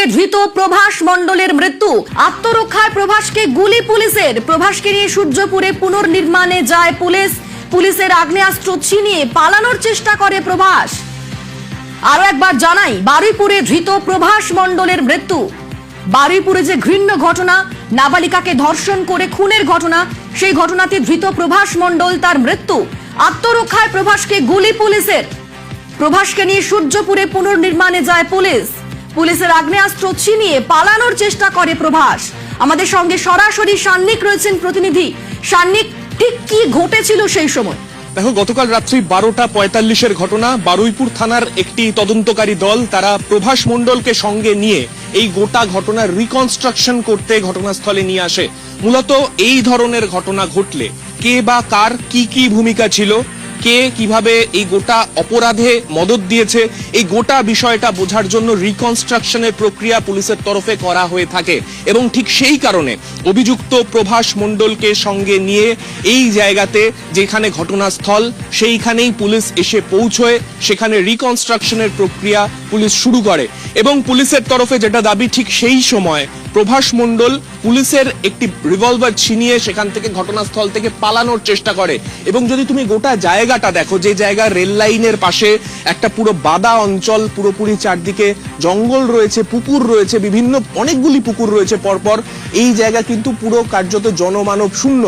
বারুইপুরে ধৃত প্রভাস মণ্ডলের মৃত্যু। আত্মরক্ষায় প্রভাসকে গুলি পুলিশের। প্রভাসকে নিয়ে সূর্যপুরে পুনর্নির্মাণে যায় পুলিশ। পুলিশের আগ্নেয়াস্ত্র ছিনিয়ে পালানোর চেষ্টা করে প্রভাস। আরো একবার জানাই, বারুইপুরে ধৃত প্রভাস মণ্ডলের মৃত্যু। বারুইপুরে যে ঘৃণ্য ঘটনা, নাবালিকাকে ধর্ষণ করে খুনের ঘটনা, সেই ঘটনাতে ধৃত প্রভাস মণ্ডল, তার মৃত্যু। আত্মরক্ষায় প্রভাসকে গুলি পুলিশের। প্রভাসকে নিয়ে সূর্যপুরে পুনর্নির্মাণে যায় পুলিশ। পুলিশের আগ্নেয়াস্ত্র ছিনিয়ে পালানোর চেষ্টা করে প্রভাস। আমাদের সঙ্গে সরাসরি সান্নিক রয়েছেন প্রতিনিধি। সান্নিক, ঠিক কি ঘটেছিল সেই সময়? দেখো, গতকাল রাত্রি 12:45-এর ঘটনা। বারুইপুর থানার একটি তদন্তকারী দল, তারা প্রভাস মণ্ডলকে সঙ্গে নিয়ে এই গোটা ঘটনার রিকনস্ট্রাকশন করতে ঘটনাস্থলে নিয়ে আসে। মূলত এই ধরনের ঘটনা ঘটলে কে বা কার কি কি ভূমিকা ছিল, কে কিভাবে এই গোটা অপরাধে মদত দিয়েছে, এই গোটা বিষয়টা বোঝার জন্য রিকনস্ট্রাকশনের প্রক্রিয়া পুলিশের তরফে করা হয়ে থাকে। এবং ঠিক সেই কারণে অভিযুক্ত প্রভাস মণ্ডলকে সঙ্গে নিয়ে এই জায়গাতে, যেখানে ঘটনাস্থল, সেইখানেই পুলিশ এসে পৌঁছয়। সেখানে রিকনস্ট্রাকশনের প্রক্রিয়া পুলিশ শুরু করে এবং পুলিশের তরফে যেটা দাবি, ঠিক সেই সময় প্রভাস মণ্ডল পুলিশের একটি রিভলভার ছিনিয়ে সেখান থেকে ঘটনাস্থল থেকে পালানোর চেষ্টা করে। এবং যদি তুমি গোটা জায়গাটা দেখো, যে জায়গা রেল লাইনের পাশে একটা পুরো বাদা অঞ্চল, পুরোপুরি চারদিকে জঙ্গল রয়েছে, পুকুর রয়েছে, বিভিন্ন অনেকগুলি পুকুর রয়েছে পরপর, এই জায়গা কিন্তু পুরো কার্যত জনমানব শূন্য।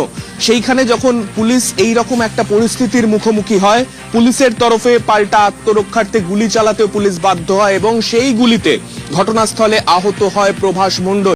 সেইখানে যখন পুলিশ এই রকম একটা পরিস্থিতির মুখোমুখি হয়, পুলিশের তরফে পাল্টা আত্মরক্ষার্থে গুলি চালাতেও পুলিশ বাধ্য হয় এবং সেই গুলিতে ঘটনাস্থলে আহত হয় প্রভাস মণ্ডল।